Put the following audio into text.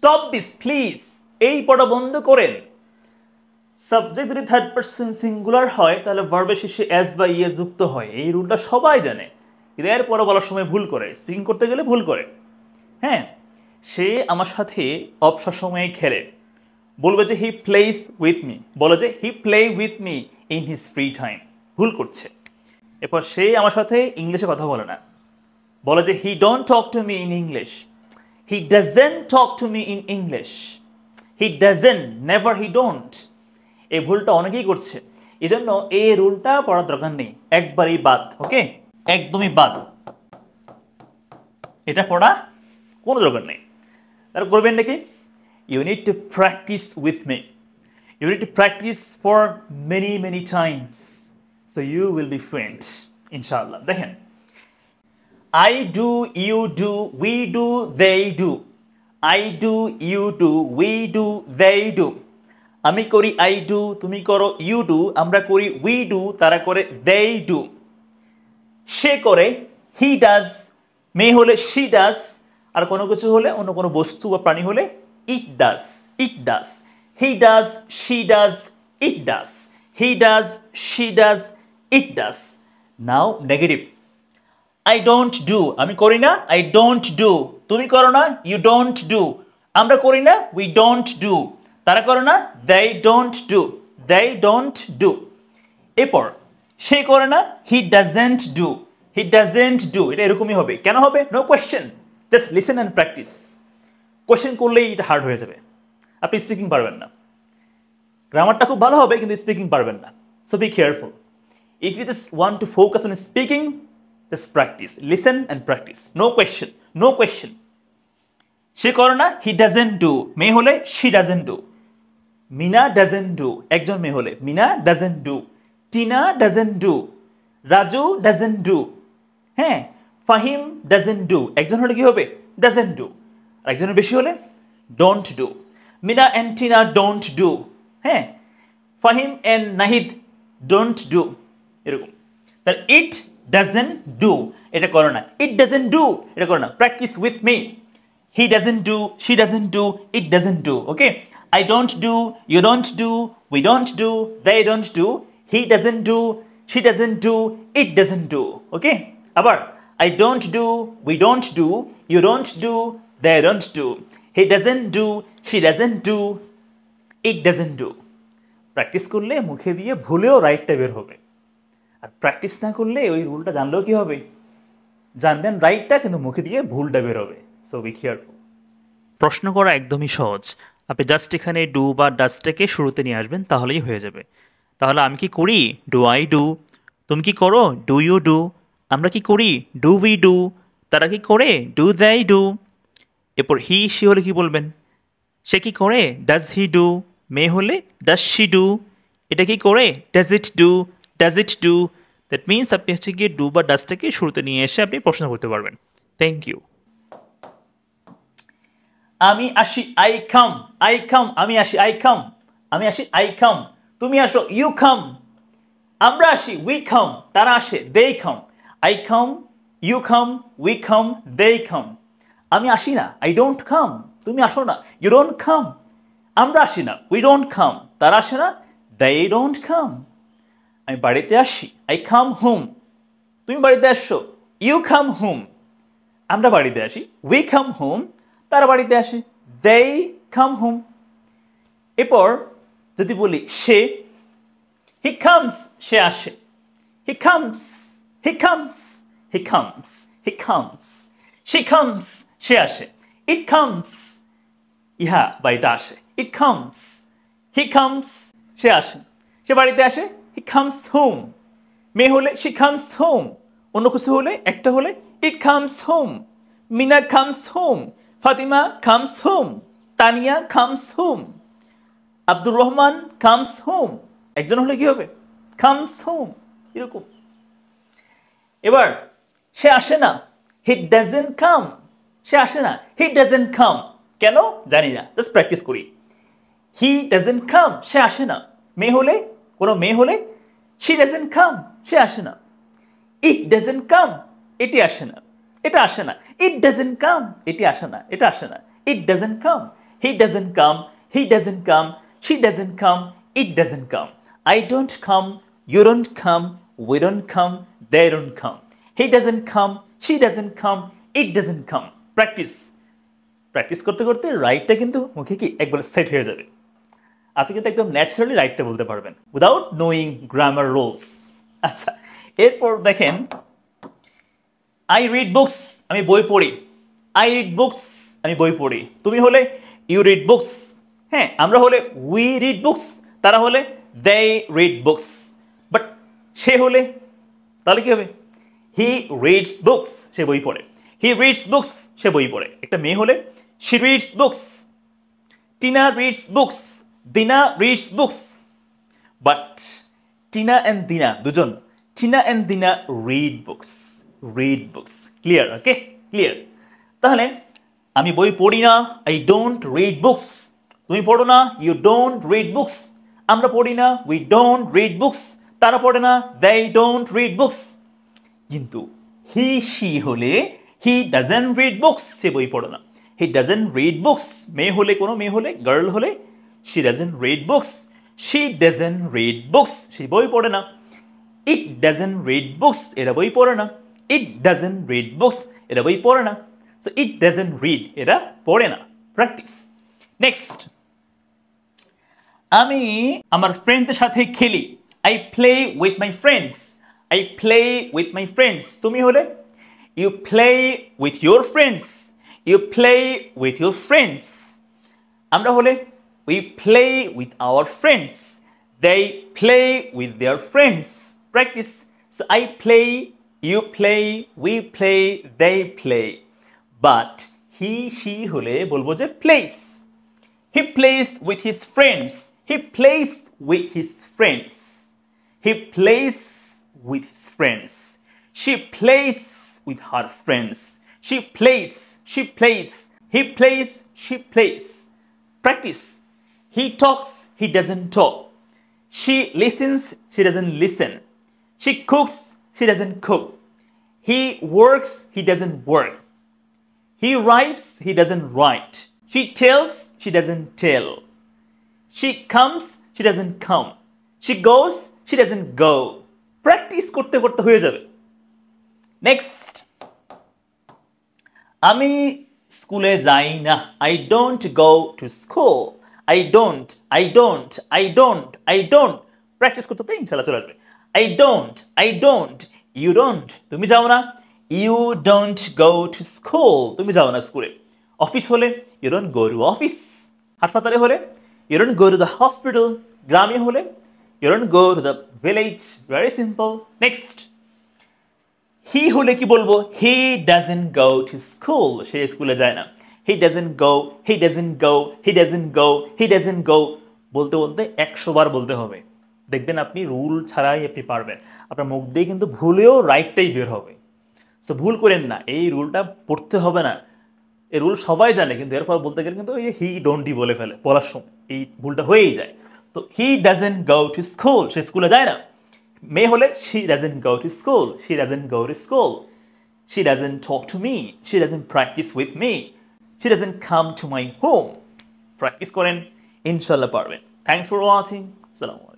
Stop this please, এই পড়া বন্ধ করেন। সাবজেক্ট যদি থার্ড পারসন সিঙ্গুলার হয় তাহলে ভার্বের শেষে এস বা ইএস যুক্ত হয়, এই রুলটা সবাই জানে, কিন্তু এরপরে বলার সময় ভুল করে, স্পিকিং করতে গেলে ভুল করে। হ্যাঁ, সে আমার সাথে অবসর সময়ে খেলে, বলবে যে হি প্লেস উইথ মি, বলে যে হি play with me in his free time, ভুল করছে। এরপর সে আমার সাথে ইংলিশে কথা বলে না, বলে যে হি don't talk to me in English, he doesn't talk to me in English, he doesn't, never, he don't. এই ভুলটা অনেকেই করছে, এই জন্য এই রুলটা পড়ার দরকার নেই, একবারই বাদ। ওকে, একদমই বাদ, এটা পড়া কোনো দরকার নেই। তাহলে করবেন নাকি? You need to practise with me, you need to practise for many many times, so you will be fluent ইনশাআল্লাহ। দেখেন, I do, you do, we do, they do. I do, you do, we do, they do. আমি করি I do, তুমি করো you do, আমরা করি we do, তারা করে they do. সে করে he does, মেয়ে হলে she does, আর কোনো কিছু হলে, অন্য কোনো বস্তু বা প্রাণী হলে it does, it does. He does, she does, it does. He does, she does, it does. Now negative. I don't do, আমি করি না, I don't do, তুমি করো না, you don't do, আমরা করি না, we don't do, তারা করে না, they don't do, they don't do. এরপর সে করে না, he doesn't do, he doesn't do, এটা এরকমই হবে। কেন হবে? No question, just listen and practise. Question করলেই এটা হার্ড হয়ে যাবে, আপনি স্পিকিং পারবেন না। গ্রামারটা খুব ভালো হবে কিন্তু স্পিকিং পারবেন না, so be careful. If you just want to focus on speaking, just practice, listen and practice, no question, no question. সে করে না, he doesn't do, মেয়ে হলে she doesn't do. Mina doesn't do, একজন মেয়ে হলে Mina doesn't do. Tina doesn't do, Raju doesn't do. হ্যাঁ, Fahim doesn't do, একজন হলে কি হবে? doesn't do. আর একজনের বেশি হলে don't do. Mina and Tina don't do. হ্যাঁ, Fahim and Nahid don't do, এরকম। তাহলে it doesn't do, এটা করো না, it doesn't do, এটা করো না। Practice with me, he doesn't do, she doesn't do, it doesn't do. Okay, I don't do, you don't do, we don't do, they don't do, he doesn't do, she doesn't do, it doesn't do. ওকে, আবার I don't do, we don't do, you don't do, they don't do, he doesn't do, she doesn't do, it doesn't do. Practice করলে মুখে দিয়ে ভুলেও রাইটটা বের হবে, আর practice না করলে ওই রুলটা জানলেও কি হবে? জানবেন রাইটটা, কিন্তু মুখে দিয়ে ভুলটা বের হবে। So be careful. প্রশ্ন করা একদমই সহজ, আপনি জাস্ট এখানে ডু বা ডাজটাকে শুরুতে নিয়ে আসবেন, তাহলেই হয়ে যাবে। তাহলে আমি কি করি? Do I do. তুমি কি করো? Do you do. আমরা কি করি? Do we do. তারা কি করে? ডু দেই ডু। এরপর হি সি হলে কি বলবেন? সে কি করে? Does he do. মেয়ে হলে ডাজ শি ডু। এটা কি করে? Does it do, does it do. That means আপনি হচ্ছে গিয়ে ডু বা ডাজটাকে শুরুতে নিয়ে এসে আপনি প্রশ্ন করতে পারবেন। Thank you. আমি আসি, আই কাম, আই কাম, আমি আসি, আই কাম, আমি আসি, আই কাম। তুমি আসো, ইউ কাম। আমরা আসি, উই কাম, তারা আসে, they come. I come, you come, we come, they come. আমি আসি না, আই ডোন্ট কাম। তুমি আসো না, ইউ ডোন্ট কাম। আমরা আসি না, উই ডোন্ট কাম, তারা আসে না, দে ডোন্ট কাম। আমি বাড়িতে আসি, আই কাম হোম। তুমি বাড়িতে আসছো, ইউ কাম হোম। আমরা বাড়িতে আসি, উই কাম হোম, তারা বাড়িতে আসে, দে কাম হোম। এরপর যদি বলি সে, হি কামস, সে আসে। He comes, he comes, he comes, he comes. She comes, সে আসে। ইট কামস, ইহা বা এটা আসে। ইট কামস, হি কামস, সে আসে। সে বাড়িতে আসে, হি কামস হোম। মেয়ে হলে শি কামস হোম। অন্য কিছু হলে, একটা হলে it comes home. Meena comes home, Fatima comes home, Tania comes home, Abdur Rahman comes home. একজন হলে কি হবে? কামস হোম, এরকম। এবার সে আসে না, হি ডাজন্ট কাম। সে আসে না, হি ডাজন্ট কাম। কেন জানি না, জাস্ট প্র্যাকটিস করি। হি ডাজন্ট কাম, সে আসে না। মেয়ে হলে, কোনো মেয়ে হলে শি ডাজন্ট কাম, সে আসে না। ইট ডাজন্ট কাম, এটি আসে না, এটা আসে না। ইট ডাজন্ট কাম, এটি আসে না, এটা আসে না। It doesn't come. He doesn't come. He doesn't come. She doesn't come. It doesn't come. I don't come. You don't come. We don't come. They don't come. He doesn't come. She doesn't come. It doesn't come. Practice করতে করতে রাইটটা কিন্তু মুখে কি একবার set হয়ে যাবে। আপনি কিন্তু একদম ন্যাচারালি রাইটটা বলতে পারবেন উইদাউট নোয়িং গ্রামার রুলস। আচ্ছা, এরপর দেখেন, আই রিড বুকস, আমি বই পড়ি। আই রিড বুকস, আমি বই পড়ি। তুমি হলে ইউ রিড বুকস, হ্যাঁ, আমরা হলে উই রিড বুকস, তারা হলে দে রিড বুকস। বাট সে হলে তাহলে কি হবে? হি রিডস বুকস, সে বই পড়ে। হি রিডস বুকস, সে বই পড়ে। একটা মেয়ে হলে she reads books. Tina reads books. Dina reads books. But Tina and Dina, দুজন, Tina and Dina read books. Read books. Clear, okay? Clear. তাহলে আমি বই পড়ি না, I don't read books. তুমি পড়ো না, you don't read books. আমরা পড়ি না, we don't read books. তারা পড়ে না, they don't read books. কিন্তু he she হলে he doesn't read books, সে বই পড়ে না। He doesn't read books. মেয়ে হলে, কোনো মেয়ে হলে, গার্ল হলে she doesn't read books. She doesn't read books, সে বই পড়ে না। It doesn't read books, এরা বই পড়ে না। It doesn't read books, এরা বই পড়ে না। So it doesn't read, এরা পড়ে না। প্র্যাকটিস। নেক্সট, আমি আমার ফ্রেন্ডদের সাথে খেলি। I play with my friends. I play with my friends. তুমি হলে you play with your friends. You play with your friends. আমরা হলে we play with our friends. They play with their friends. Practice. So I play, you play, we play, they play. But he, she হলে বলবো যে plays. He plays with his friends. He plays with his friends. He plays with his friends. She plays with her friends. She plays, she plays, he plays, she plays. Practice. He talks, he doesn't talk. She listens, she doesn't listen. She cooks, she doesn't cook. He works, he doesn't work. He writes, he doesn't write. She tells, she doesn't tell. She comes, she doesn't come. She goes, she doesn't go. Practice করতে করতে হয়ে যাবে। Next. আমি স্কুলে যাই না। I don't go to school. I don't. Practice করতে তো ইনশাআল্লাহ চলে আসবে। I don't. You don't. তুমি যাও না। You don't go to school. তুমি যাও না স্কুলে। অফিস হলে you don't go to office. হাসপাতালে হলে you don't go to the hospital. গ্রামে হলে you don't go to the village. Very simple. Next. He হলে কি বলবো? He doesn't go to school. সে স্কুলে যায় না। He doesn't go, he doesn't go, he doesn't go, he doesn't go বলতে বলতে 100 বার বলতে হবে। দেখবেন আপনি রুল ছাড়াই আপনি পারবেন। আপনার মুখ দিয়ে কিন্তু ভুলেও রাইটটাই বের হবে। সো ভুল করেন না, এই রুলটা পড়তে হবে না। এই রুল সবাই জানে, কিন্তু এরপর বলতে গেলে কিন্তু এই হি ডোন্টই বলে ফেলে বলার সময়, এই ভুলটা হয়েই যায়। তো he doesn't go to school, সে স্কুলে যায় না। মেয়ে হলে she doesn't go to school. She doesn't go to school. She doesn't talk to me. She doesn't practice with me. She doesn't come to my home. Practice করেন, ইনশাআল্লাহ পারবেন। Thanks for watching. Assalamu alaikum.